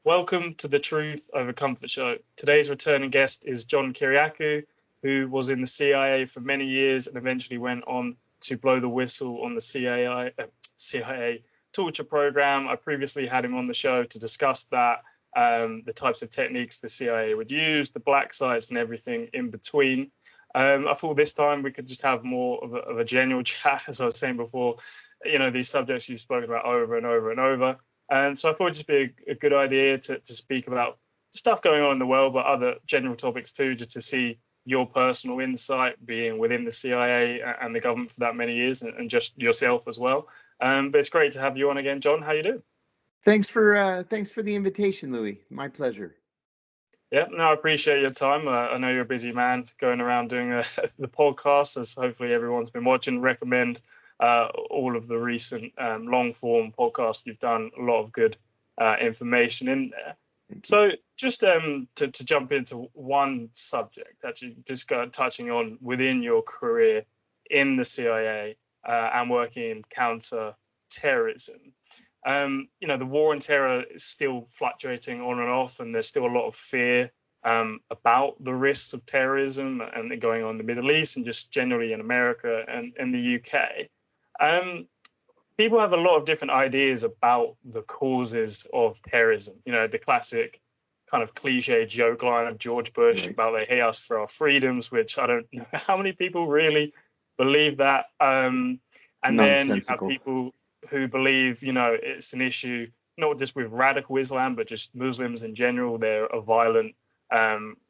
Welcome to the Truth Over Comfort show. Today's returning guest is John Kiriakou, who was in the CIA for many years and eventually went on to blow the whistle on the CIA torture program. I previously had him on the show to discuss that, the types of techniques the CIA would use, the black sites and everything in between. I thought this time we could just have more of a general chat, as I was saying before. You know, these subjects you've spoken about over and over and over. And so I thought it'd just be a good idea to speak about stuff going on in the world, but other general topics too, just to see your personal insight being within the CIA and the government for that many years, and just yourself as well. But it's great to have you on again, John. How you doing? Thanks for the invitation, Louis. My pleasure. Yeah, no, I appreciate your time. I know you're a busy man going around doing the podcast, as hopefully everyone's been watching. Recommend all of the recent long form podcasts you've done. A lot of good information in there. So just to jump into one subject, actually just touching on within your career in the CIA and working in counter-terrorism. You know, the war on terror is still fluctuating on and off, and there's still a lot of fear about the risks of terrorism and going on in the Middle East and just generally in America and in the UK. People have a lot of different ideas about the causes of terrorism. You know, the classic kind of cliche joke line of George Bush about they hate us for our freedoms, which I don't know how many people really believe that. And then you have people who believe, you know, it's an issue not just with radical Islam, but just Muslims in general. They're a violent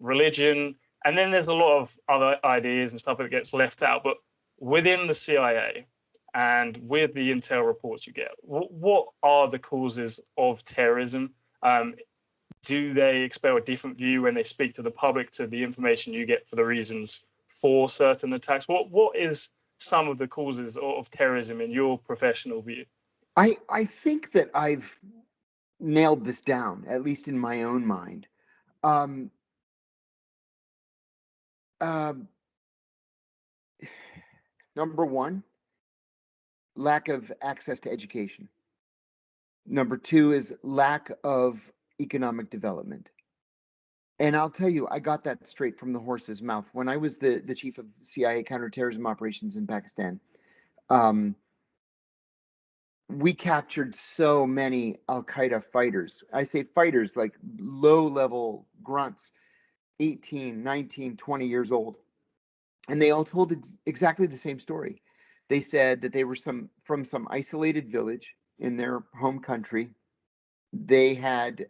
religion. And then there's a lot of other ideas and stuff that gets left out. But within the CIA and with the intel reports you get, what are the causes of terrorism? Do they expel a different view when they speak to the public, to the information you get for the reasons for certain attacks? What is some of the causes of terrorism in your professional view? I think that I've nailed this down, at least in my own mind. Number one, lack of access to education. Number two is lack of economic development. And I'll tell you, I got that straight from the horse's mouth. When I was the chief of CIA counterterrorism operations in Pakistan, we captured so many Al-Qaeda fighters. I say fighters, like low-level grunts, 18, 19, 20 years old. And they all told exactly the same story. They said that they were from some isolated village in their home country. They had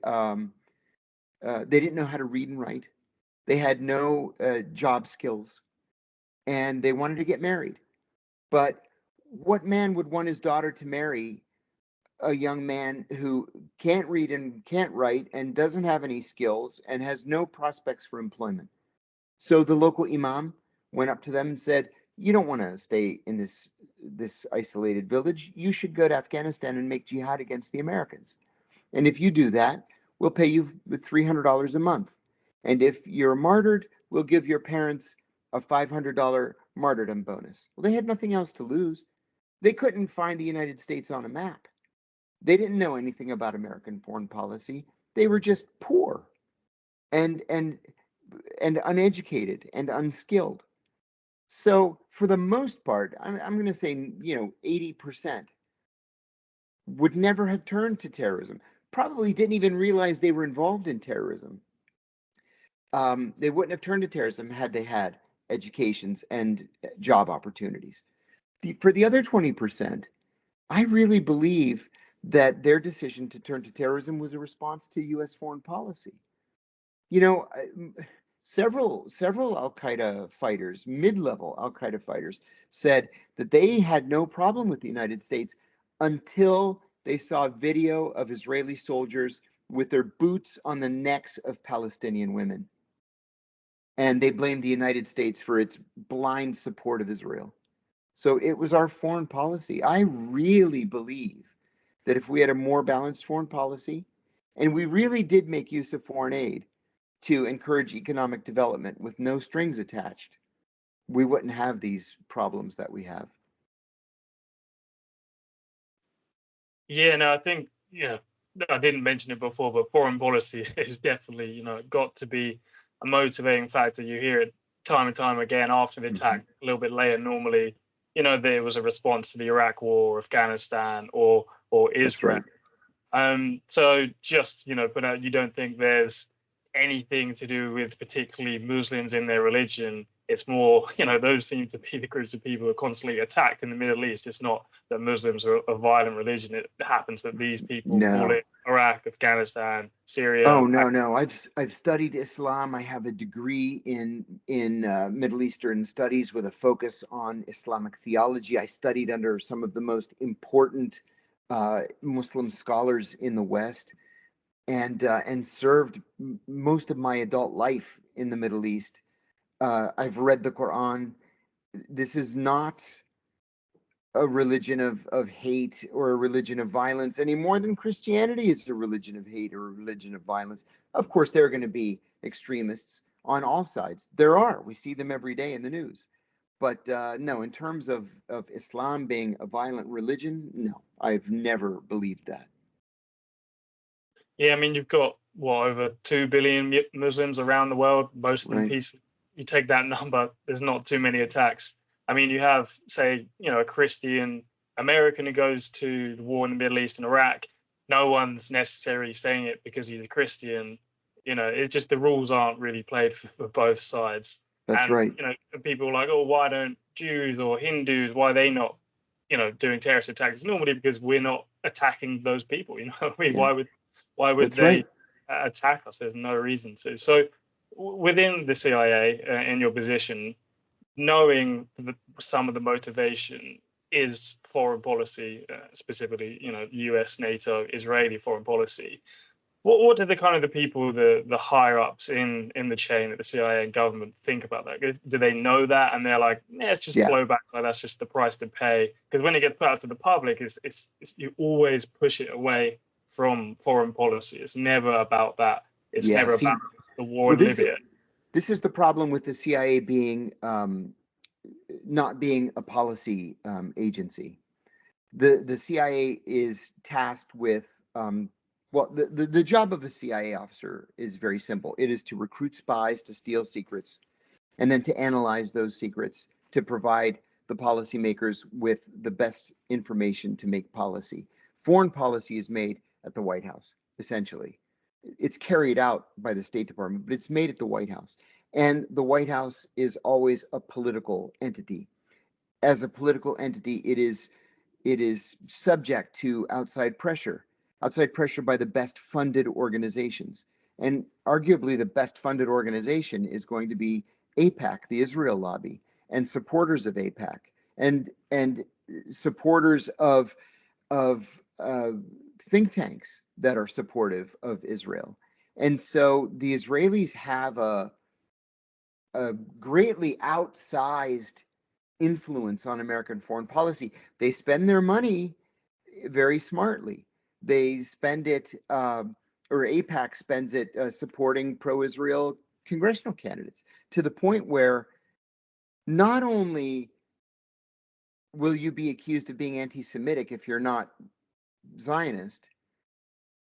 they didn't know how to read and write. They had no job skills, and they wanted to get married. But what man would want his daughter to marry a young man who can't read and can't write and doesn't have any skills and has no prospects for employment? So the local imam went up to them and said, "You don't want to stay in this isolated village. You should go to Afghanistan and make jihad against the Americans. And if you do that, we'll pay you $300 a month. And if you're martyred, we'll give your parents a $500 martyrdom bonus." Well, they had nothing else to lose. They couldn't find the United States on a map. They didn't know anything about American foreign policy. They were just poor and uneducated and unskilled. So for the most part, I'm going to say, 80% would never have turned to terrorism. Probably didn't even realize they were involved in terrorism. They wouldn't have turned to terrorism had they had educations and job opportunities. For the other 20%, I really believe that their decision to turn to terrorism was a response to U.S. foreign policy. You know, several Al-Qaeda fighters, mid-level Al-Qaeda fighters, said that they had no problem with the United States until they saw video of Israeli soldiers with their boots on the necks of Palestinian women. And they blamed the United States for its blind support of Israel. So it was our foreign policy. I really believe that if we had a more balanced foreign policy, and we really did make use of foreign aid to encourage economic development with no strings attached, we wouldn't have these problems that we have. Yeah, no, I think, I didn't mention it before, but foreign policy is definitely, got to be a motivating factor. You hear it time and time again after the attack. A little bit later, normally, there was a response to the Iraq War, Afghanistan, or Israel. Right. So just, but you don't think there's anything to do with particularly Muslims in their religion. It's more, those seem to be the groups of people who are constantly attacked in the Middle East. It's not that Muslims are a violent religion. It happens that these people call it Iraq, Afghanistan, Syria. Oh, no. I've studied Islam. I have a degree in Middle Eastern studies with a focus on Islamic theology. I studied under some of the most important Muslim scholars in the West, and served most of my adult life in the Middle East. I've read the Quran. This is not a religion of hate or a religion of violence any more than Christianity is a religion of hate or a religion of violence. Of course, there are going to be extremists on all sides. We see them every day in the news. But no, in terms of Islam being a violent religion, no, I've never believed that. Yeah, I mean, you've got, over 2 billion Muslims around the world, most of them peaceful. You take that number, there's not too many attacks. I mean, you have, say, a Christian American who goes to the war in the Middle East and Iraq. No one's necessarily saying it because he's a Christian. It's just the rules aren't really played for both sides. That's right. People are like, oh, why don't Jews or Hindus, why are they not, doing terrorist attacks? It's normally because we're not attacking those people. Why would they attack us? There's no reason to. So within the CIA, in your position, knowing that some of the motivation is foreign policy, specifically, US, NATO, Israeli foreign policy. What do the people, the higher ups in the chain at the CIA and government think about that? Do they know that and they're like, it's just blowback, like that's just the price to pay? Because when it gets put out to the public, it's you always push it away from foreign policy. It's never about that. It's never about the war in Libya. This is the problem with the CIA being not being a policy agency. The CIA is tasked with the job of a CIA officer is very simple. It is to recruit spies to steal secrets, and then to analyze those secrets to provide the policymakers with the best information to make policy. Foreign policy is made at the White House, essentially. It's carried out by the State Department, but it's made at the White House. And the White House is always a political entity. As a political entity, it is subject to outside pressure by the best funded organizations. And arguably the best funded organization is going to be AIPAC, the Israel lobby, and supporters of AIPAC, and supporters of think tanks that are supportive of Israel. And so the Israelis have a greatly outsized influence on American foreign policy. They spend their money very smartly. They spend it, or AIPAC spends it supporting pro-Israel congressional candidates, to the point where not only will you be accused of being anti-Semitic if you're not Zionist,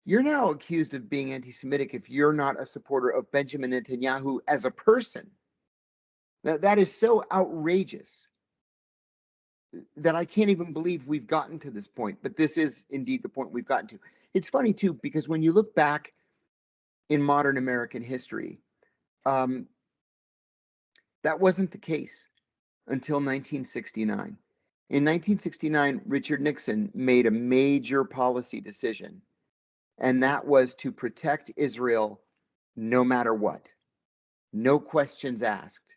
you're now accused of being anti-Semitic if you're not a supporter of Benjamin Netanyahu as a person. That is so outrageous that I can't even believe we've gotten to this point. But this is indeed the point we've gotten to. It's funny, too, because when you look back in modern American history, that wasn't the case until 1969. In 1969, Richard Nixon made a major policy decision, and that was to protect Israel no matter what. No questions asked.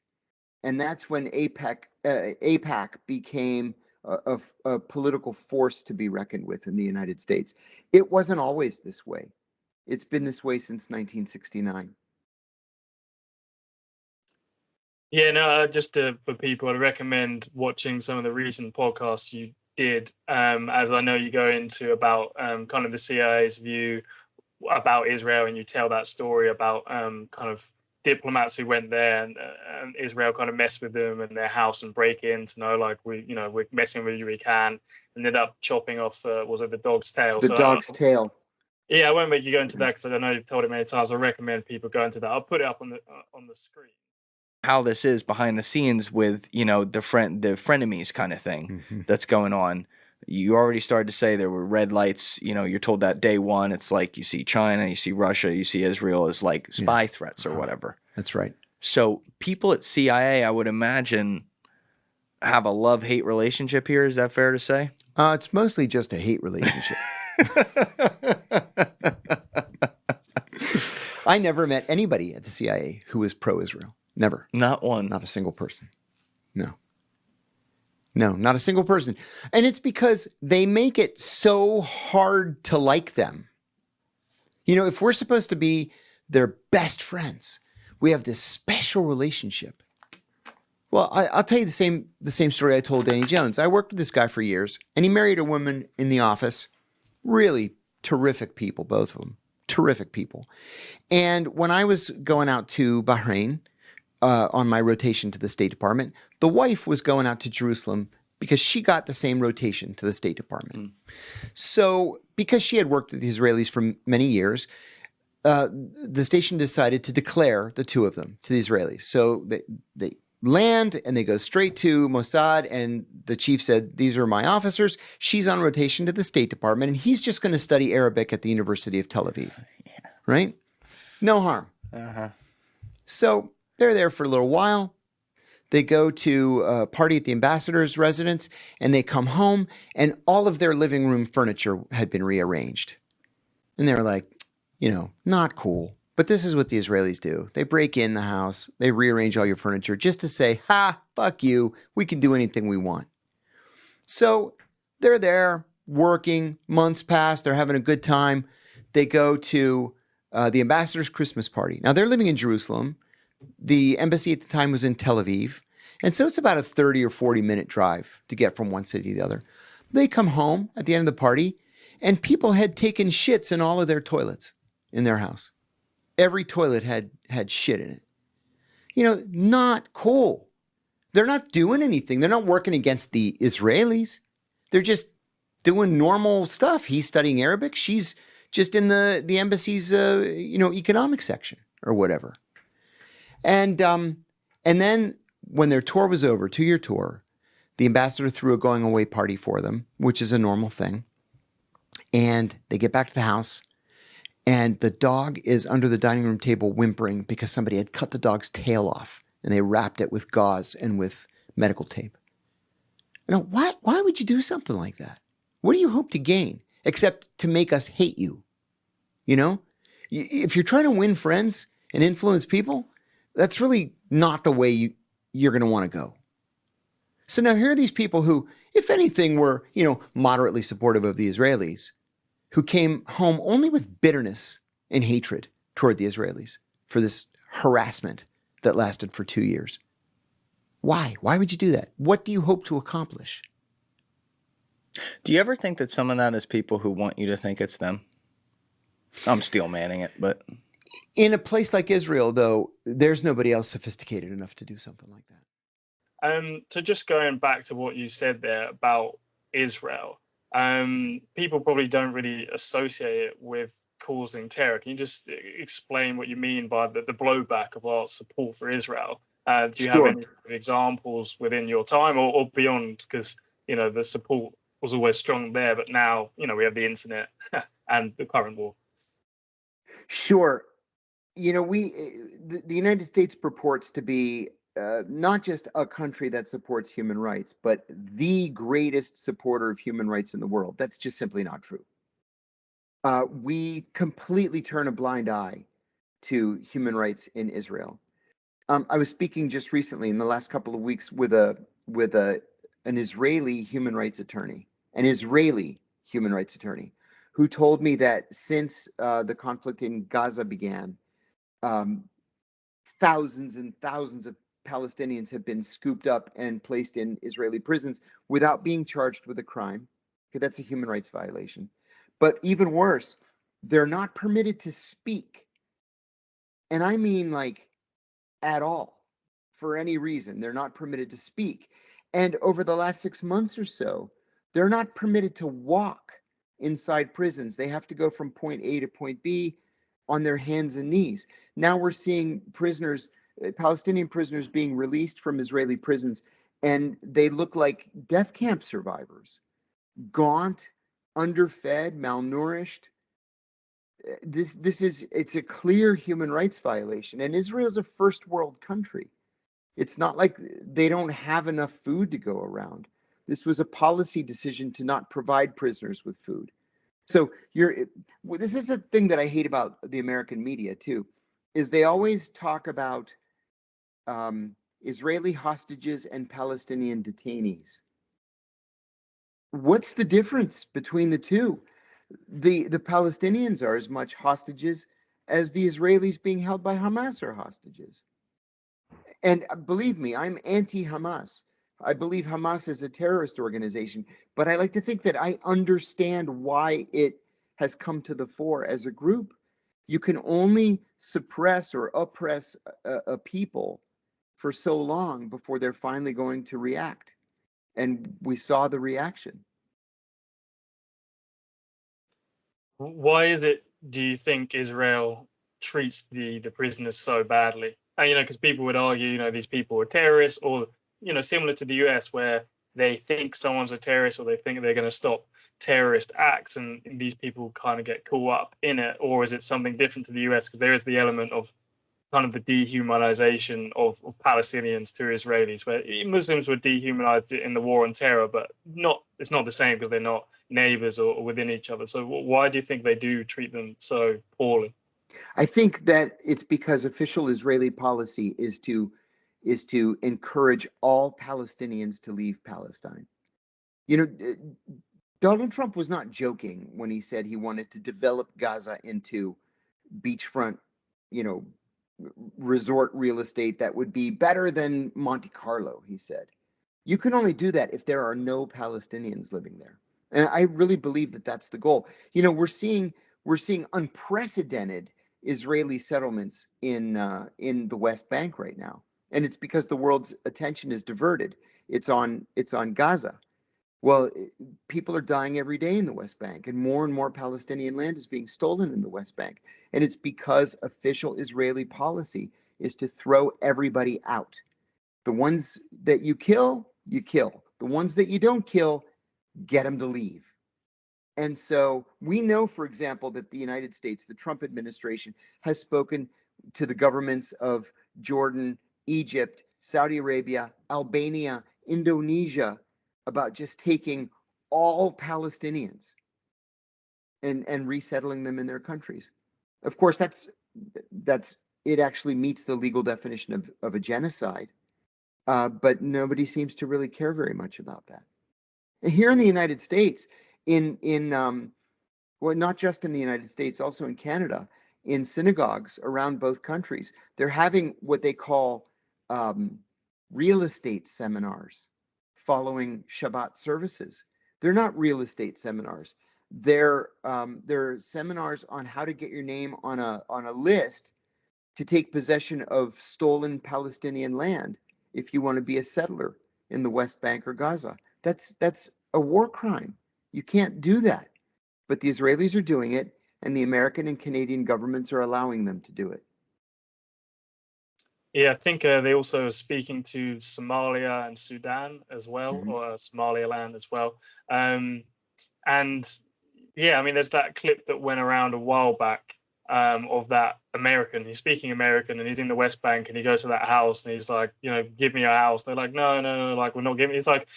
And that's when AIPAC became a political force to be reckoned with in the United States. It wasn't always this way. It's been this way since 1969. Yeah, no, just for people, I'd recommend watching some of the recent podcasts you did, as I know you go into about kind of the CIA's view about Israel, and you tell that story about kind of diplomats who went there and Israel kind of messed with them and their house and break in to know, like, we're messing with you, we can, ended up chopping off was it the dog's tail? The dog's tail. Yeah, I won't make you go into that because I know you've told it many times. I recommend people go into that. I'll put it up on the screen. How this is behind the scenes with, you know, the frenemies kind of thing that's going on. You already started to say there were red lights. You know, you're told that day one, it's like you see China, you see Russia, you see Israel as like spy threats or whatever. That's right. So people at CIA, I would imagine, have a love-hate relationship here. Is that fair to say? It's mostly just a hate relationship. I never met anybody at the CIA who was pro-Israel. Never. Not one. Not a single person. No. No, not a single person. And it's because they make it so hard to like them. You know, if we're supposed to be their best friends, we have this special relationship. Well, I'll tell you the same story I told Danny Jones. I worked with this guy for years, and he married a woman in the office. Really terrific people, both of them. Terrific people. And when I was going out to Bahrain on my rotation to the State Department, the wife was going out to Jerusalem because she got the same rotation to the State Department. So because she had worked with the Israelis for many years, the station decided to declare the two of them to the Israelis. So they land and they go straight to Mossad, and the chief said, these are my officers. She's on rotation to the State Department, and he's just going to study Arabic at the University of Tel Aviv. Right? No harm. So they're there for a little while. They go to a party at the ambassador's residence, and they come home, and all of their living room furniture had been rearranged. And they were like, you know, not cool. But this is what the Israelis do. They break in the house. They rearrange all your furniture just to say, ha, fuck you. We can do anything we want. So they're there working. Months pass. They're having a good time. They go to the ambassador's Christmas party. Now, they're living in Jerusalem. The embassy at the time was in Tel Aviv. And so it's about a 30 or 40-minute drive to get from one city to the other. They come home at the end of the party, and people had taken shits in all of their toilets in their house. Every toilet had shit in it. You know, not cool. They're not doing anything. They're not working against the Israelis. They're just doing normal stuff. He's studying Arabic. She's just in the embassy's, economic section or whatever. And then when their tour was over, 2-year tour, the ambassador threw a going away party for them, which is a normal thing. And they get back to the house, and the dog is under the dining room table whimpering because somebody had cut the dog's tail off, and they wrapped it with gauze and with medical tape. You know, why would you do something like that? What do you hope to gain except to make us hate you? You know, if you're trying to win friends and influence people, that's really not the way you're going to want to go. So now here are these people who, if anything, were, moderately supportive of the Israelis, who came home only with bitterness and hatred toward the Israelis for this harassment that lasted for 2 years. Why? Why would you do that? What do you hope to accomplish? Do you ever think that some of that is people who want you to think it's them? I'm steel manning it, but... In a place like Israel, though, there's nobody else sophisticated enough to do something like that. So just going back to what you said there about Israel, people probably don't really associate it with causing terror. Can you just explain what you mean by the blowback of our support for Israel? Do you have any examples within your time or beyond? Because, the support was always strong there, but now, we have the internet and the current war. Sure. The United States purports to be not just a country that supports human rights, but the greatest supporter of human rights in the world. That's just simply not true. We completely turn a blind eye to human rights in Israel. I was speaking just recently in the last couple of weeks with an Israeli human rights attorney, who told me that since the conflict in Gaza began, thousands and thousands of Palestinians have been scooped up and placed in Israeli prisons without being charged with a crime. Okay, that's a human rights violation. But even worse, they're not permitted to speak. And I mean, like, at all, for any reason. They're not permitted to speak. And over the last 6 months or so, they're not permitted to walk. inside prisons. They have to go from point A to point B on their hands and knees. Now we're seeing prisoners, Palestinian prisoners, being released from Israeli prisons, and they look like death camp survivors, gaunt, underfed, malnourished. It's a clear human rights violation, and Israel is a first world country. It's not like they don't have enough food to go around. This was a policy decision to not provide prisoners with food. So this is a thing that I hate about the American media too, is they always talk about Israeli hostages and Palestinian detainees. What's the difference between the two? The Palestinians are as much hostages as the Israelis being held by Hamas are hostages. And believe me, I'm anti-Hamas. I believe Hamas is a terrorist organization, but I like to think that I understand why it has come to the fore as a group. You can only suppress or oppress a people for so long before they're finally going to react. And we saw the reaction. Why is it, do you think, Israel treats the prisoners so badly? And, because people would argue, these people are terrorists, or, similar to the US, where they think someone's a terrorist or they think they're going to stop terrorist acts, and these people kind of get caught up in it. Or is it something different to the US? Because there is the element of kind of the dehumanization of Palestinians to Israelis, where Muslims were dehumanized in the war on terror, but it's not the same because they're not neighbors or within each other. So why do you think they do treat them so poorly? I think that it's because official Israeli policy is to encourage all Palestinians to leave Palestine. Donald Trump was not joking when he said he wanted to develop Gaza into beachfront, resort real estate that would be better than Monte Carlo, he said. You can only do that if there are no Palestinians living there. And I really believe that that's the goal. We're seeing unprecedented Israeli settlements in the West Bank right now. And it's because the world's attention is diverted. It's on Gaza. Well, people are dying every day in the West Bank, and more Palestinian land is being stolen in the West Bank. And it's because official Israeli policy is to throw everybody out. The ones that you kill, you kill. The ones that you don't kill, get them to leave. And so we know, for example, that the United States, the Trump administration, has spoken to the governments of Jordan, Egypt, Saudi Arabia, Albania, Indonesia, about just taking all Palestinians and resettling them in their countries. Of course, that's it actually meets the legal definition of a genocide, but nobody seems to really care very much about that. Here in the United States, not just in the United States, also in Canada, in synagogues around both countries, they're having what they call real estate seminars following Shabbat services. They're not real estate seminars. They're seminars on how to get your name on a list to take possession of stolen Palestinian land if you want to be a settler in the West Bank or Gaza. That's a war crime. You can't do that. But the Israelis are doing it, and the American and Canadian governments are allowing them to do it. Yeah, I think they also are speaking to Somalia and Sudan as well, or Somaliland as well. And yeah, there's that clip that went around a while back of that American. He's speaking American, and he's in the West Bank, and he goes to that house, and he's like, give me a house. They're like, no, like, we're not giving. It's like,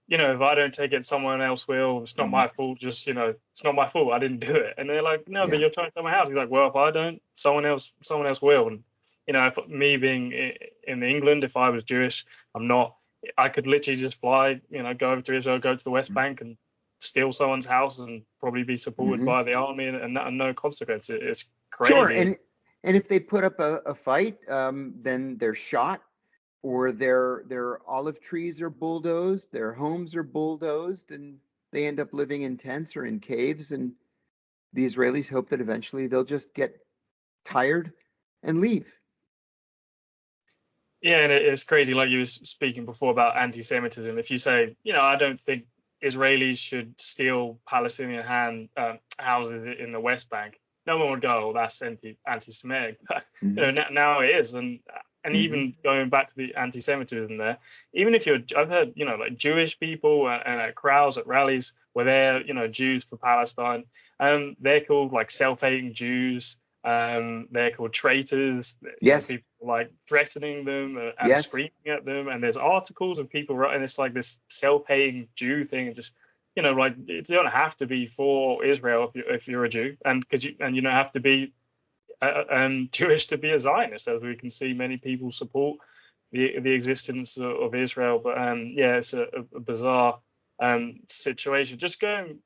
if I don't take it, someone else will. It's not my fault. Just, it's not my fault. I didn't do it. And they're like, no, but you're trying to take my house. He's like, well, if I don't, someone else will. And if me being in England, if I was Jewish, I could literally just fly, go over to Israel, go to the West Bank and steal someone's house and probably be supported by the army and no consequence. It's crazy. Sure. And if they put up a fight, then they're shot, or their olive trees are bulldozed, their homes are bulldozed, and they end up living in tents or in caves. And the Israelis hope that eventually they'll just get tired and leave. Yeah, and it's crazy, like you were speaking before about anti-Semitism. If you say, I don't think Israelis should steal Palestinian houses in the West Bank, no one would go, "Oh, that's anti-Semitic." Now it is, and even going back to the anti-Semitism there, even if I've heard, like Jewish people and at crowds at rallies where they're, Jews for Palestine, they're called like self-hating Jews. They're called traitors. Yes. People like threatening them and screaming at them. And there's articles of people writing this like this self-hating Jew thing, and just like you don't have to be for Israel if you're a Jew, and you don't have to be Jewish to be a Zionist, as we can see many people support the existence of Israel. But it's a bizarre situation. Just going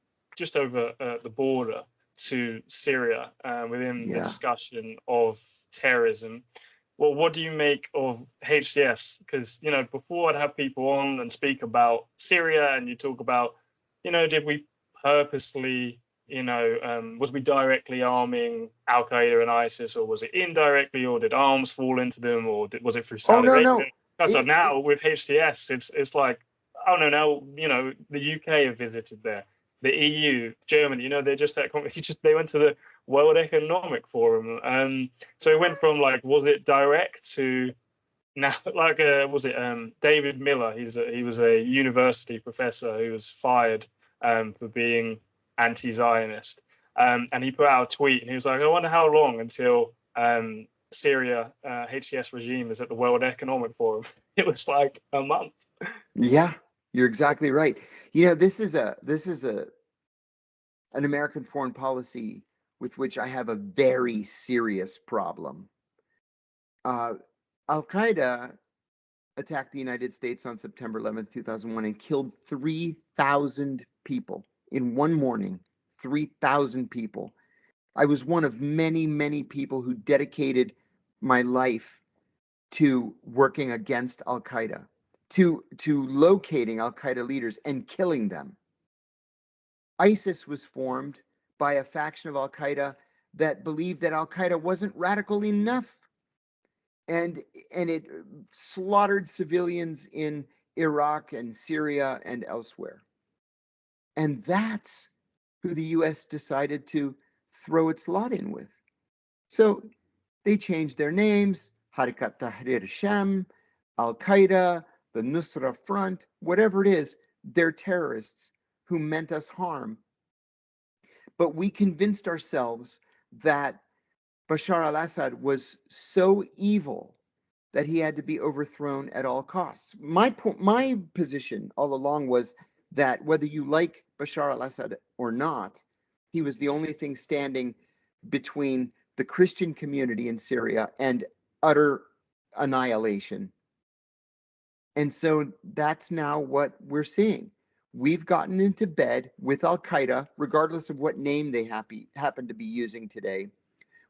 over the border to Syria within the discussion of terrorism. Well, what do you make of HTS? Because, before I'd have people on and speak about Syria, and you talk about, did we purposely, was we directly arming Al-Qaeda and ISIS, or was it indirectly, or did arms fall into them, or was it through Saudi Arabia? So now with HTS, it's like, oh no, now, the UK have visited there. The EU, Germany, they're just they went to the World Economic Forum. So it went from like, was it direct to now, like, was it David Miller? He was a university professor who was fired for being anti-Zionist. And he put out a tweet and he was like, I wonder how long until Syria HTS regime is at the World Economic Forum. It was like a month. Yeah. You're exactly right. This is an American foreign policy with which I have a very serious problem. Al-Qaeda attacked the United States on September 11th, 2001, and killed 3,000 people in one morning. 3,000 people. I was one of many, many people who dedicated my life to working against Al-Qaeda, to locating Al-Qaeda leaders and killing them. ISIS was formed by a faction of Al-Qaeda that believed that Al-Qaeda wasn't radical enough. And it slaughtered civilians in Iraq and Syria and elsewhere. And that's who the U.S. decided to throw its lot in with. So they changed their names, Harakat Tahrir Sham, Al-Qaeda, the Nusra Front, whatever it is, they're terrorists who meant us harm. But we convinced ourselves that Bashar al-Assad was so evil that he had to be overthrown at all costs. My position all along was that whether you like Bashar al-Assad or not, he was the only thing standing between the Christian community in Syria and utter annihilation. And so that's now what we're seeing. We've gotten into bed with Al-Qaeda, regardless of what name they happen to be using today.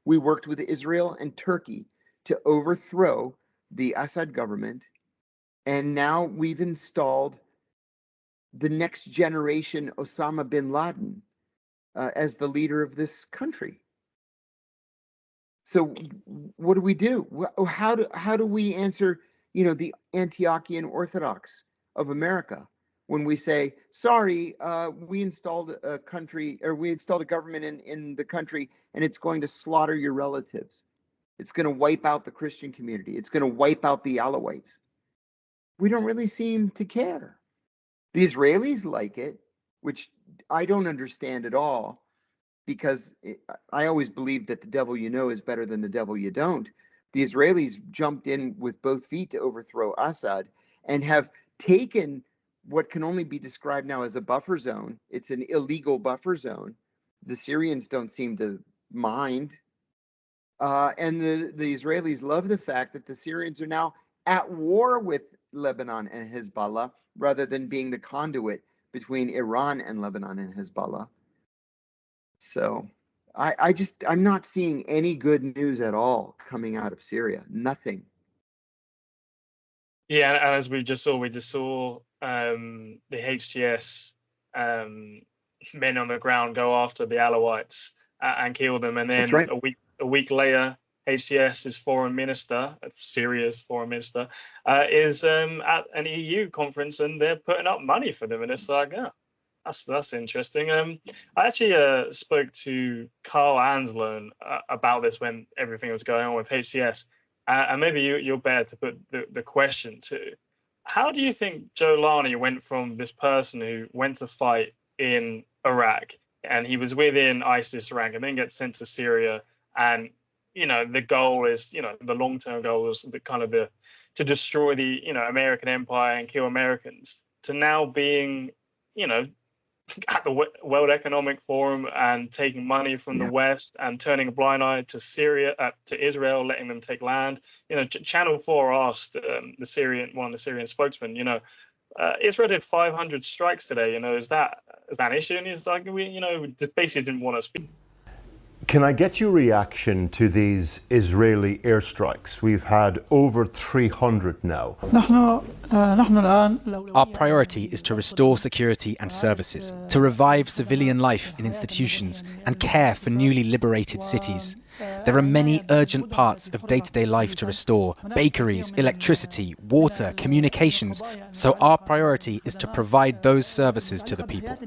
We worked with Israel and Turkey to overthrow the Assad government. And now we've installed the next generation Osama bin Laden as the leader of this country. So what do we do? How do we answer, the Antiochian Orthodox of America when we say, sorry, we installed a government in the country and it's going to slaughter your relatives. It's going to wipe out the Christian community. It's going to wipe out the Alawites. We don't really seem to care. The Israelis like it, which I don't understand at all, because I always believed that the devil you know is better than the devil you don't. The Israelis jumped in with both feet to overthrow Assad and have taken what can only be described now as a buffer zone. It's an illegal buffer zone. The Syrians don't seem to mind. And the Israelis love the fact that the Syrians are now at war with Lebanon and Hezbollah, rather than being the conduit between Iran and Lebanon and Hezbollah. So I'm not seeing any good news at all coming out of Syria. Nothing. Yeah, and as we just saw the HTS men on the ground go after the Alawites and kill them, and then right. a week later, HTS's foreign minister, Syria's foreign minister, is at an EU conference, and they're putting up money for them, and it's like, That's interesting. I actually spoke to Carl Anslone about this when everything was going on with HTS, and maybe you're better to put the question to. How do you think Jolani went from this person who went to fight in Iraq and he was within ISIS rank and then gets sent to Syria, and the goal is, the long-term goal is to destroy the American empire and kill Americans, to now being at the World Economic Forum and taking money from the West and turning a blind eye to Syria, to Israel, letting them take land. Channel 4 asked one of the Syrian spokesmen, Israel did 500 strikes today. Is that an issue? And he's like, we just basically didn't want to speak. Can I get your reaction to these Israeli airstrikes? We've had over 300 now. Our priority is to restore security and services, to revive civilian life in institutions and care for newly liberated cities. There are many urgent parts of day-to-day life to restore: bakeries, electricity, water, communications. So our priority is to provide those services to the people.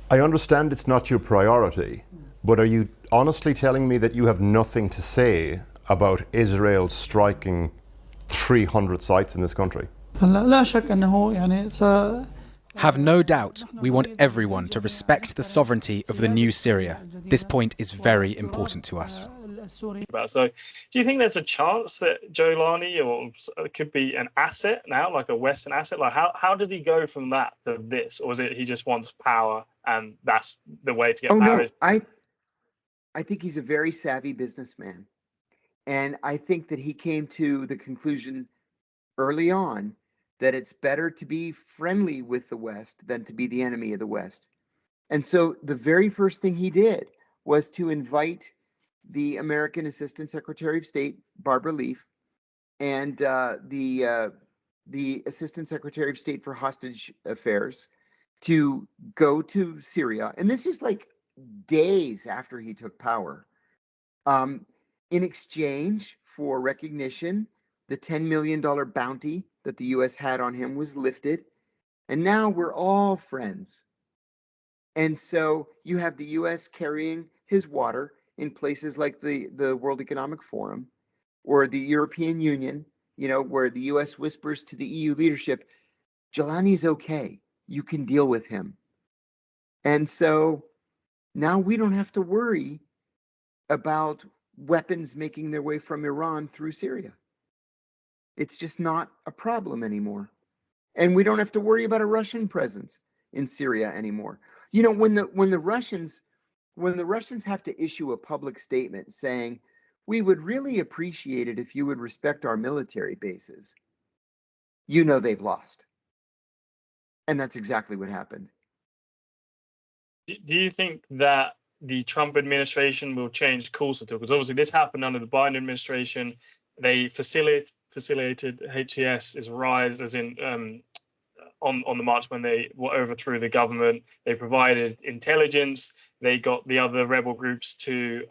I understand it's not your priority, but are you honestly telling me that you have nothing to say about Israel striking 300 sites in this country? Have no doubt, we want everyone to respect the sovereignty of the new Syria. This point is very important to us. So, do you think there's a chance that Jolani could be an asset now, like a Western asset? Like, how did he go from that to this, or is it he just wants power and that's the way to get power? No, I think he's a very savvy businessman, and I think that he came to the conclusion early on that it's better to be friendly with the West than to be the enemy of the West. And so the very first thing he did was to invite the American Assistant Secretary of State, Barbara Leaf, and the Assistant Secretary of State for Hostage Affairs to go to Syria. And this is like days after he took power. In exchange for recognition, the $10 million bounty that the U.S. had on him was lifted. And now we're all friends. And so you have the U.S. carrying his water in places like the World Economic Forum or the European Union, where the U.S. whispers to the EU leadership, Jolani's okay. You can deal with him. And so now we don't have to worry about weapons making their way from Iran through Syria. It's just not a problem anymore. And we don't have to worry about a Russian presence in Syria anymore. When the Russians have to issue a public statement saying, we would really appreciate it if you would respect our military bases, they've lost. And that's exactly what happened. Do you think that the Trump administration will change course at all? Because obviously this happened under the Biden administration. They facilitated HTS's rise, as in on the march when they overthrew the government. They provided intelligence. They got the other rebel groups to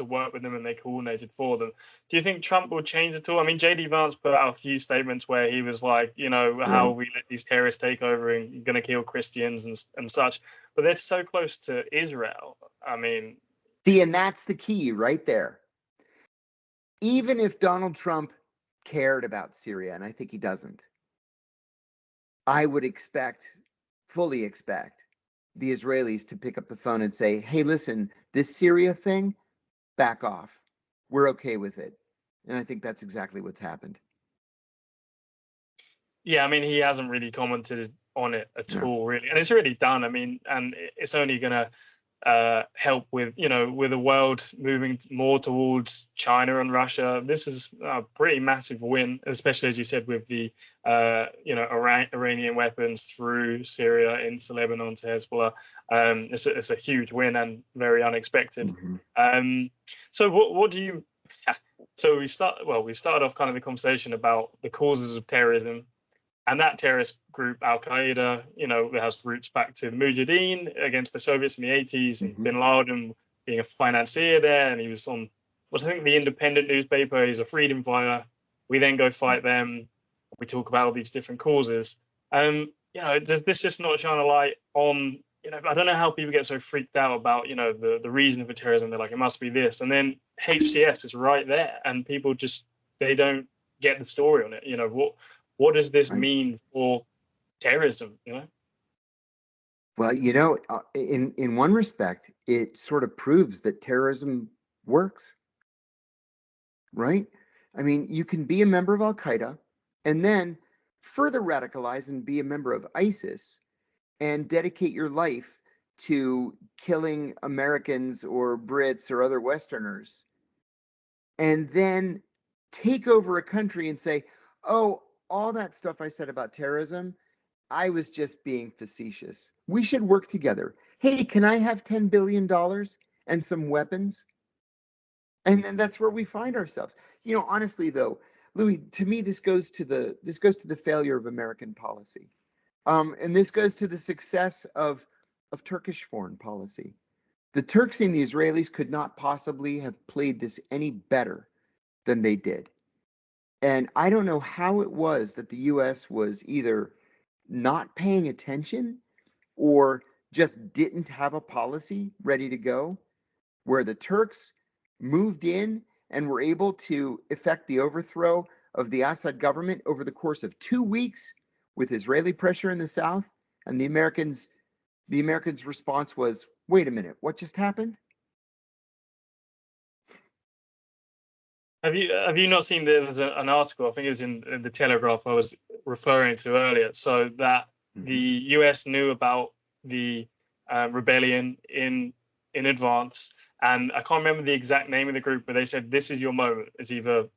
work with them, and they coordinated for them. Do you think Trump will change at all? I mean, J.D. Vance put out a few statements where he was like, how we let these terrorists take over and going to kill Christians and such. But they're so close to Israel. I mean, see, and that's the key right there. Even if Donald Trump cared about Syria, and I think he doesn't, I would fully expect the Israelis to pick up the phone and say, hey, listen, this Syria thing, back off. We're okay with it. And I think that's exactly what's happened. Yeah, I mean, he hasn't really commented on it at all, really. And it's already done. I mean, and it's only going to help with the world moving more towards China and Russia. This is a pretty massive win, especially as you said, with the Iranian weapons through Syria into Lebanon to Hezbollah. It's a huge win and very unexpected. Mm-hmm. So what do you? So we started off kind of the conversation about the causes of terrorism. And that terrorist group, Al-Qaeda, it has roots back to Mujahideen against the Soviets in the 80s, and Bin Laden being a financier there. And he was on, I think, the Independent newspaper. He's a freedom fighter. We then go fight them. We talk about all these different causes. does this just not shine a light on, I don't know how people get so freaked out about, the reason for terrorism. They're like, it must be this. And then HTS is right there, and people just, they don't get the story on it. What does this mean for terrorism, Well, in one respect, it sort of proves that terrorism works, right? I mean, you can be a member of Al-Qaeda and then further radicalize and be a member of ISIS and dedicate your life to killing Americans or Brits or other Westerners, and then take over a country and say, oh, all that stuff I said about terrorism, I was just being facetious. We should work together. Hey, can I have $10 billion and some weapons? And then that's where we find ourselves. Honestly, though, Louis, to me, this goes to the failure of American policy. And this goes to the success of Turkish foreign policy. The Turks and the Israelis could not possibly have played this any better than they did. And I don't know how it was that the U.S. was either not paying attention or just didn't have a policy ready to go, where the Turks moved in and were able to effect the overthrow of the Assad government over the course of 2 weeks with Israeli pressure in the south. And the Americans' response was, wait a minute, what just happened? Have you not seen, there was an article, I think it was in the Telegraph I was referring to earlier, so that the US knew about the rebellion in advance, and I can't remember the exact name of the group, but they said, this is your moment. It's either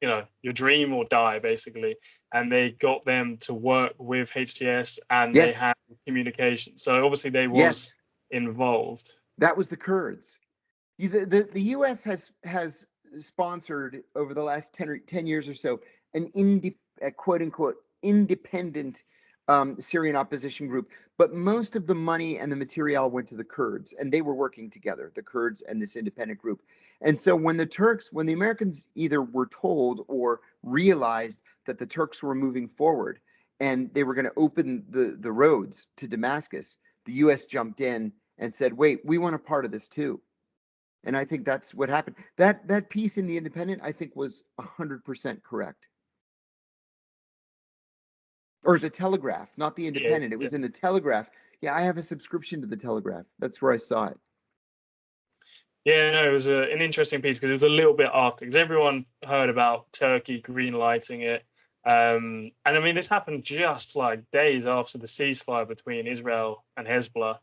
your dream or die, basically. And they got them to work with HTS, and they had communication. So obviously they was involved. That was the Kurds. The U.S. has sponsored over the last 10 years or so a quote unquote independent Syrian opposition group, but most of the money and the material went to the Kurds, and they were working together, the Kurds and this independent group. And so when the Americans either were told or realized that the Turks were moving forward and they were going to open the roads to Damascus, the U.S. jumped in and said, wait, we want a part of this too. And I think that's what happened. That piece in The Independent, I think, was 100% correct. Or the Telegraph, not The Independent. It was in the Telegraph. Yeah, I have a subscription to the Telegraph. That's where I saw it. Yeah, no, it was an interesting piece because it was a little bit after, because everyone heard about Turkey green lighting it. And I mean, this happened just like days after the ceasefire between Israel and Hezbollah,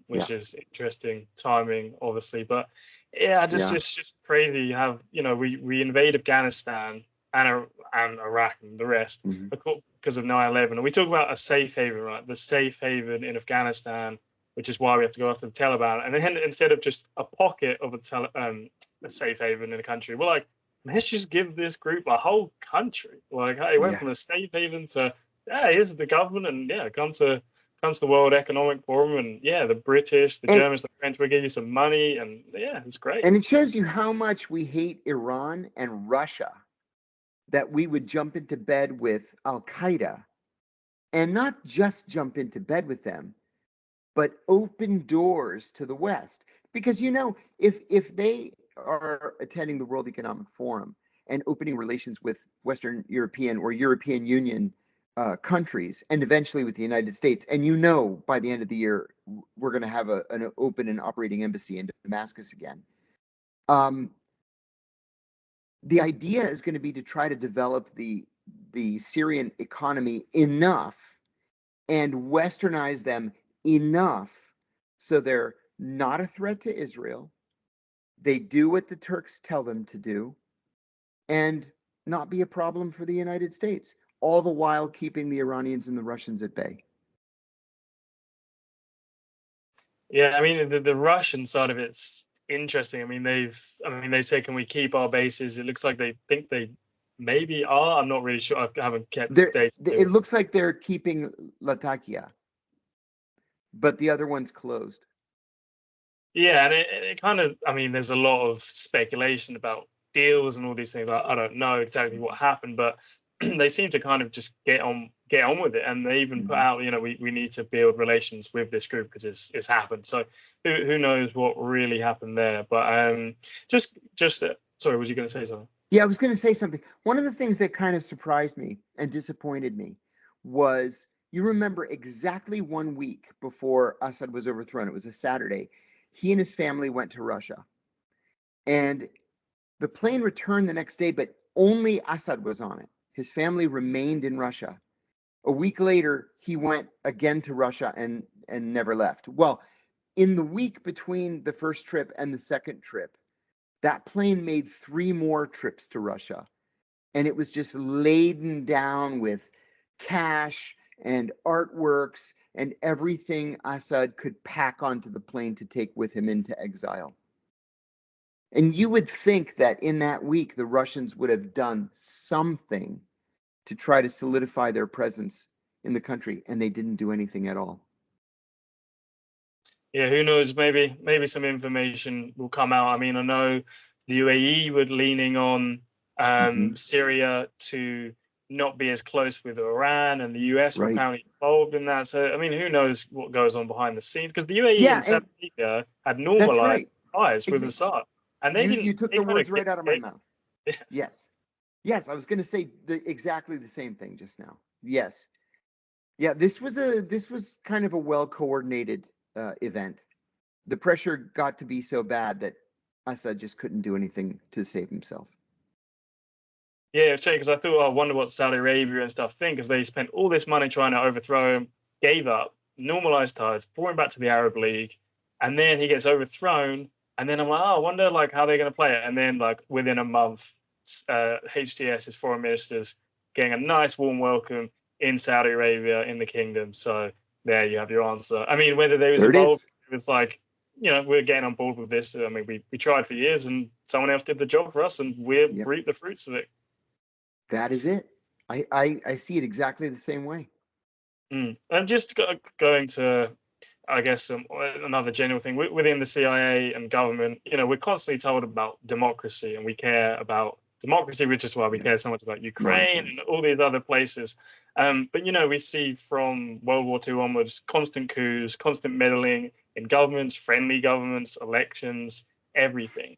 which is interesting timing, obviously. But yeah, it's just crazy. You have, we invade Afghanistan and Iraq and the rest because of 9/11. And we talk about a safe haven, right? The safe haven in Afghanistan, which is why we have to go after the Taliban. And then instead of just a pocket of a safe haven in a country, we're like, let's just give this group a whole country. Like, hey, it went from a safe haven to, here's the government, and come to the World Economic Forum, and the British, the Germans, the French will give you some money, and it's great. And it shows you how much we hate Iran and Russia, that we would jump into bed with Al-Qaeda, and not just jump into bed with them, but open doors to the West. Because, if they are attending the World Economic Forum and opening relations with Western European or European Union countries, and eventually with the United States, and by the end of the year, we're going to have an open and operating embassy in Damascus again. The idea is going to be to try to develop the Syrian economy enough and westernize them enough so they're not a threat to Israel. They do what the Turks tell them to do, and not be a problem for the United States, all the while keeping the Iranians and the Russians at bay. Yeah, I mean, the Russian side of it's interesting. I mean, they say, can we keep our bases? It looks like they think they maybe are. I'm not really sure. I haven't kept data. It looks like they're keeping Latakia, but the other one's closed. Yeah, and it kind of, I mean, there's a lot of speculation about deals and all these things. I don't know exactly what happened, but they seem to kind of just get on with it, and they even put out, we need to build relations with this group because it's happened. So who knows what really happened there? But just sorry, was you going to say something? Yeah, I was going to say something. One of the things that kind of surprised me and disappointed me was, you remember exactly 1 week before Assad was overthrown, it was a Saturday, he and his family went to Russia. And the plane returned the next day, but only Assad was on it. His family remained in Russia. A week later, he went again to Russia and never left. Well, in the week between the first trip and the second trip, that plane made 3 more trips to Russia. And it was just laden down with cash and artworks and everything Assad could pack onto the plane to take with him into exile. And you would think that in that week, the Russians would have done something to try to solidify their presence in the country, and they didn't do anything at all. Yeah, who knows? Maybe some information will come out. I mean, I know the UAE were leaning on Syria to not be as close with Iran, and the US were apparently involved in that. So, I mean, who knows what goes on behind the scenes? Because the UAE and Saudi Arabia had normalized ties with Assad, and they didn't. You took the words right out of my mouth. Yes, I was going to say exactly the same thing just now. Yes, yeah. This was kind of a well-coordinated event. The pressure got to be so bad that Assad just couldn't do anything to save himself. Yeah, it's true, because I thought, I wonder what Saudi Arabia and stuff think, because they spent all this money trying to overthrow him, gave up, normalized ties, brought him back to the Arab League, and then he gets overthrown, and then I'm like, I wonder how they're going to play it. And then within a month, HTS, his foreign ministers, getting a nice warm welcome in Saudi Arabia, in the kingdom. So there you have your answer. I mean, whether they was involved, it's we're getting on board with this. I mean, we tried for years, and someone else did the job for us, and we reap the fruits of it. That is it. I see it exactly the same way. And just going to, I guess, another general thing within the CIA and government, we're constantly told about democracy, and we care about democracy, which is why we care so much about Ukraine and all these other places. But we see from World War II onwards, constant coups, constant meddling in governments, friendly governments, elections, everything.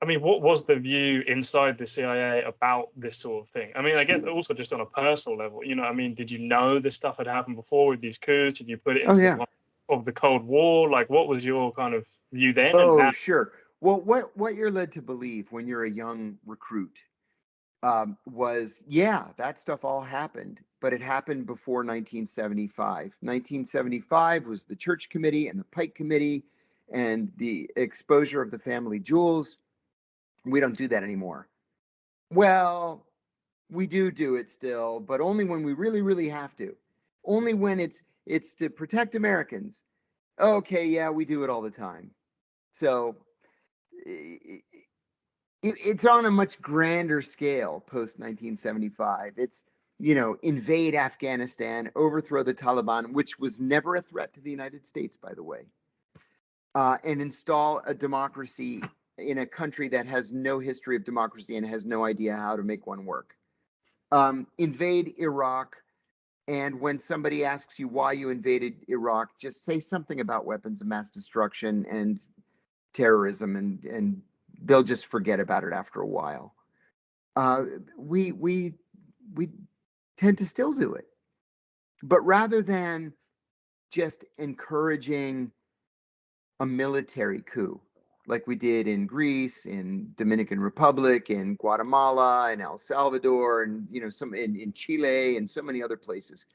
I mean, what was the view inside the CIA about this sort of thing? I mean, I guess also just on a personal level, I mean, did you know this stuff had happened before with these coups? Did you put it into the context of the Cold War? What was your kind of view then? Oh, sure. Well, what you're led to believe when you're a young recruit was, that stuff all happened, but it happened before 1975. 1975 was the Church Committee and the Pike Committee and the exposure of the family jewels. We don't do that anymore. Well, we do it still, but only when we really, really have to. Only when it's to protect Americans. Okay, yeah, we do it all the time. So it's on a much grander scale post 1975. It's, invade Afghanistan, overthrow the Taliban, which was never a threat to the United States, by the way, and install a democracy in a country that has no history of democracy and has no idea how to make one work. Invade Iraq, and when somebody asks you why you invaded Iraq, just say something about weapons of mass destruction and terrorism, and they'll just forget about it after a while. We tend to still do it, but rather than just encouraging a military coup, like we did in Greece, in Dominican Republic, in Guatemala, in El Salvador, and some in Chile, and so many other places.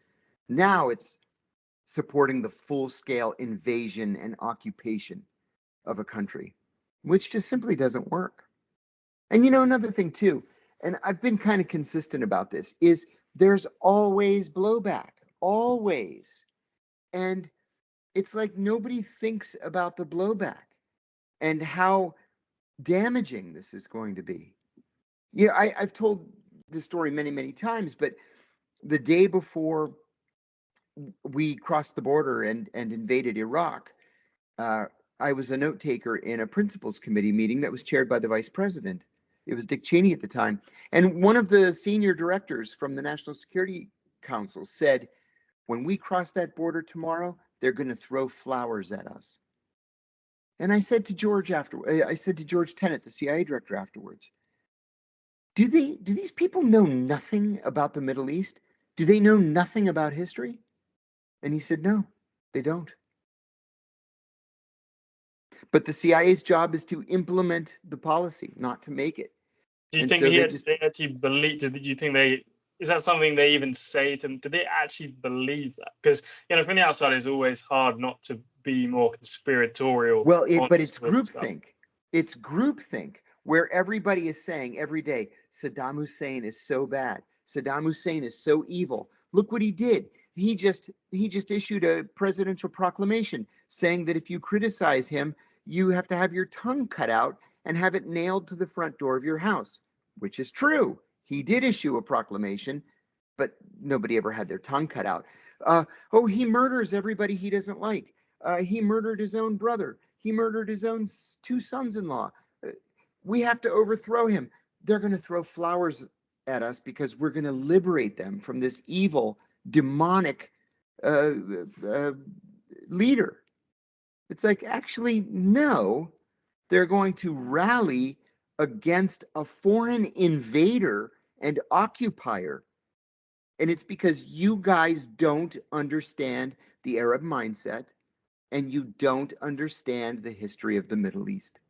Now it's supporting the full-scale invasion and occupation of a country, which just simply doesn't work. And another thing too, and I've been kind of consistent about this, is there's always blowback, always. And it's like nobody thinks about the blowback and how damaging this is going to be. I've told this story many, many times, but the day before we crossed the border and invaded Iraq, I was a note taker in a principals committee meeting that was chaired by the vice president. It was Dick Cheney at the time. And one of the senior directors from the National Security Council said, when we cross that border tomorrow, they're going to throw flowers at us. And I said to George Tenet, the CIA director, afterwards, do these people know nothing about the Middle East? Do they know nothing about history? And he said, no, they don't. But the CIA's job is to implement the policy, not to make it. Do you And think so they actually believe? Do you think they? Is that something they even say to them? Do they actually believe that? Because from the outside, it's always hard not to be more conspiratorial. Well, but it's groupthink. It's groupthink where everybody is saying every day, Saddam Hussein is so bad. Saddam Hussein is so evil. Look what he did. He just issued a presidential proclamation saying that if you criticize him, you have to have your tongue cut out and have it nailed to the front door of your house, which is true. He did issue a proclamation, but nobody ever had their tongue cut out. He murders everybody he doesn't like. He murdered his own brother. He murdered his own 2 sons-in-law. We have to overthrow him. They're going to throw flowers at us because we're going to liberate them from this evil, demonic leader. It's like, actually, no, they're going to rally against a foreign invader and occupier. And it's because you guys don't understand the Arab mindset and you don't understand the history of the Middle East.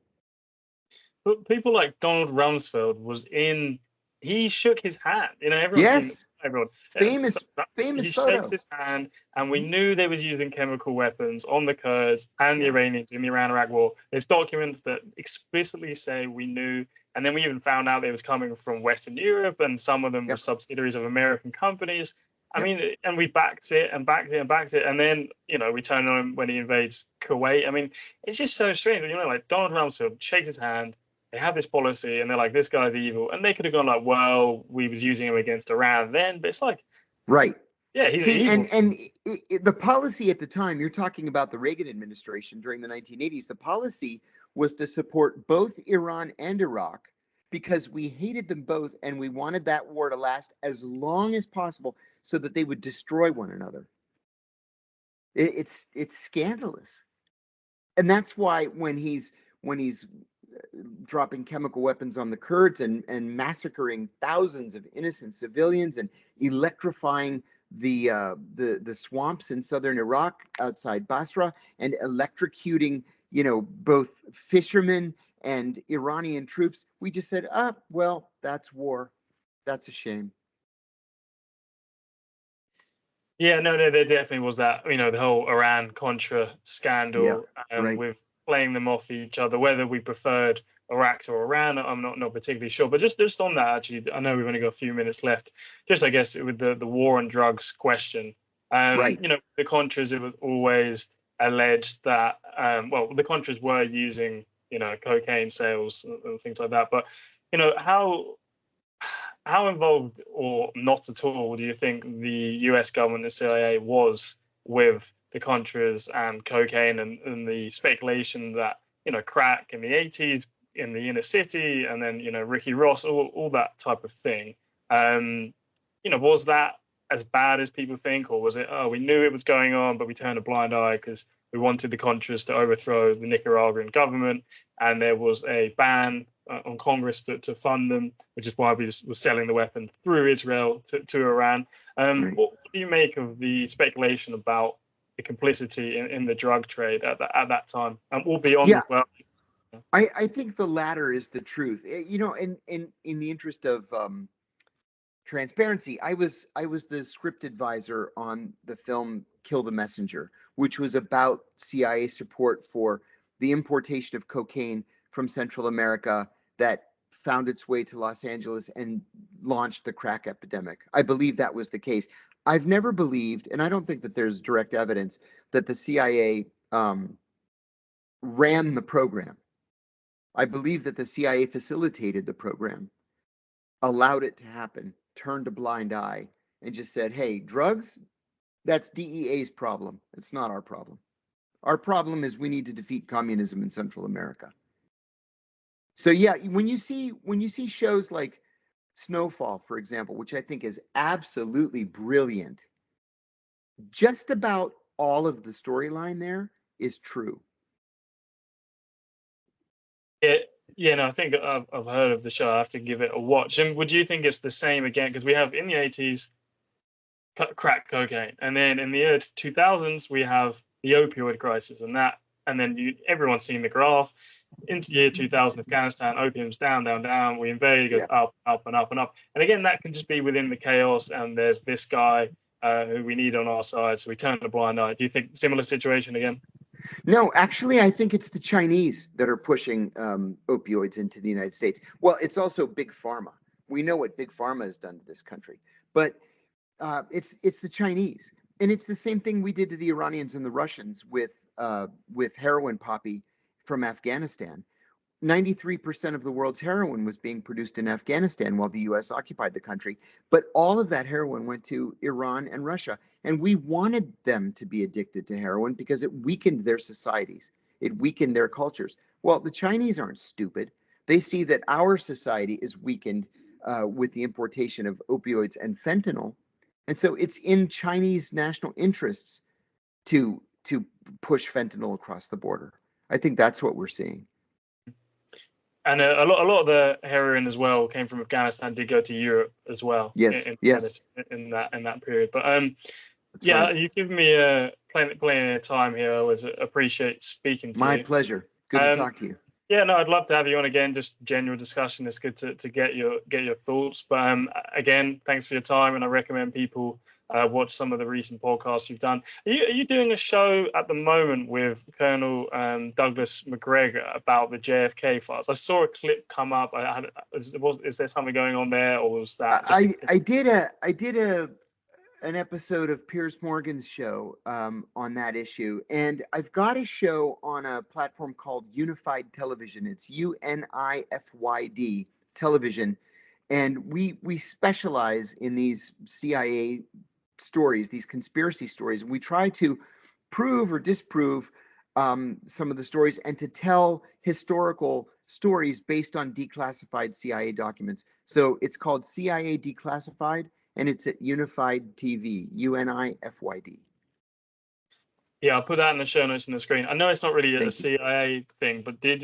But people like Donald Rumsfeld he shook his hand. Everyone's seen everyone. Famous he photo. shakes his hand, and we knew they was using chemical weapons on the Kurds and the Iranians in the Iran-Iraq war. There's documents that explicitly say we knew, and then we even found out they was coming from Western Europe, and some of them were subsidiaries of American companies. I mean, and we backed it and backed it and backed it, and then we turn on him when he invades Kuwait. I mean, it's just so strange. Like Donald Rumsfeld shakes his hand. They have this policy, and they're like, "This guy's evil," and they could have gone like, "Well, we was using him against Iran then," but it's like, right? Yeah, he's evil. And the policy at the time, you're talking about the Reagan administration during the 1980s. The policy was to support both Iran and Iraq because we hated them both, and we wanted that war to last as long as possible so that they would destroy one another. It's scandalous, and that's why when he's dropping chemical weapons on the Kurds and massacring thousands of innocent civilians and electrifying the swamps in southern Iraq outside Basra and electrocuting, both fishermen and Iranian troops, we just said, well, that's war. That's a shame. Yeah, no, there definitely was that, the whole Iran-Contra scandal with playing them off each other, whether we preferred Iraq to Iran, I'm not particularly sure. But just on that, actually, I know we've only got a few minutes left. Just, I guess, with the war on drugs question, the Contras, it was always alleged that, the Contras were using, cocaine sales and things like that. But, how involved or not at all do you think the US government, the CIA, was with the Contras and cocaine and the speculation that, crack in the 80s in the inner city and then, Ricky Ross, all that type of thing? Was that as bad as people think, or was it, we knew it was going on, but we turned a blind eye because we wanted the Contras to overthrow the Nicaraguan government and there was a ban on Congress to fund them, which is why we were selling the weapon through Israel to Iran. What do you make of the speculation about the complicity in the drug trade at that time, and all beyond as well? I think the latter is the truth. In the interest of transparency, I was the script advisor on the film Kill the Messenger, which was about CIA support for the importation of cocaine from Central America that found its way to Los Angeles and launched the crack epidemic. I believe that was the case. I've never believed, and I don't think that there's direct evidence, that the CIA ran the program. I believe that the CIA facilitated the program, allowed it to happen, turned a blind eye, and just said, hey, drugs, that's DEA's problem. It's not our problem. Our problem is we need to defeat communism in Central America. So yeah, when you see shows like Snowfall, for example, which I think is absolutely brilliant, just about all of the storyline there is true. Yeah, no, I think I've heard of the show. I have to give it a watch. And would you think it's the same again? Because we have in the 80s crack cocaine, and then in the early 2000s we have the opioid crisis, and then everyone's seen the graph. Into year 2000, Afghanistan, opium's down, down, down. We invade, it goes up, up, and up, and up. And again, that can just be within the chaos. And there's this guy who we need on our side, so we turn a blind eye. Do you think similar situation again? No, actually, I think it's the Chinese that are pushing opioids into the United States. Well, it's also Big Pharma. We know what Big Pharma has done to this country, but it's the Chinese, and it's the same thing we did to the Iranians and the Russians with heroin poppy from Afghanistan. 93% of the world's heroin was being produced in Afghanistan while the U.S. occupied the country, but all of that heroin went to Iran and Russia. And we wanted them to be addicted to heroin because it weakened their societies. It weakened their cultures. Well, the Chinese aren't stupid. They see that our society is weakened with the importation of opioids and fentanyl. And so it's in Chinese national interests to push fentanyl across the border. I think that's what we're seeing. And a lot of the heroin as well came from Afghanistan, did go to Europe as well. Yes, in that period. But That's right. you've given me plenty of time here. I always appreciate speaking to you. My pleasure. Good to talk to you. Yeah, no, I'd love to have you on again. Just general discussion. It's good to get your thoughts. But again, thanks for your time, and I recommend people watch some of the recent podcasts you've done. Are you doing a show at the moment with Colonel Douglas McGregor about the JFK files? I saw a clip come up. Is there something going on there, or was that? I did an episode of Piers Morgan's show on that issue, and I've got a show on a platform called Unified Television. It's UNIFYD Television, and we specialize in these CIA stories, these conspiracy stories, and we try to prove or disprove some of the stories and to tell historical stories based on declassified CIA documents. So it's called CIA Declassified, and it's at Unified TV, UNIFYD. Yeah, I'll put that in the show notes on the screen. I know it's not really a CIA thing, but do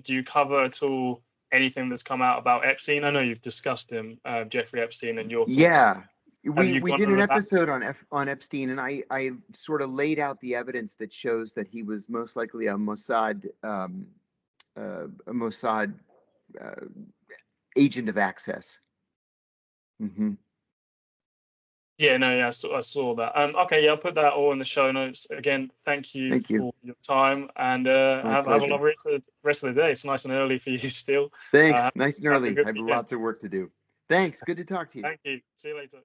you cover at all anything that's come out about Epstein? I know you've discussed him, Jeffrey Epstein, and your thoughts. Yeah, we did an episode on Epstein, and I sort of laid out the evidence that shows that he was most likely a Mossad agent of access. Mm-hmm. Yeah, no, yeah, I saw that. Okay, yeah, I'll put that all in the show notes. Again, thank you for your time, and have a lovely rest of the day. It's nice and early for you still. Thanks, nice and early. I have lots of work to do. Thanks, good to talk to you. Thank you. See you later.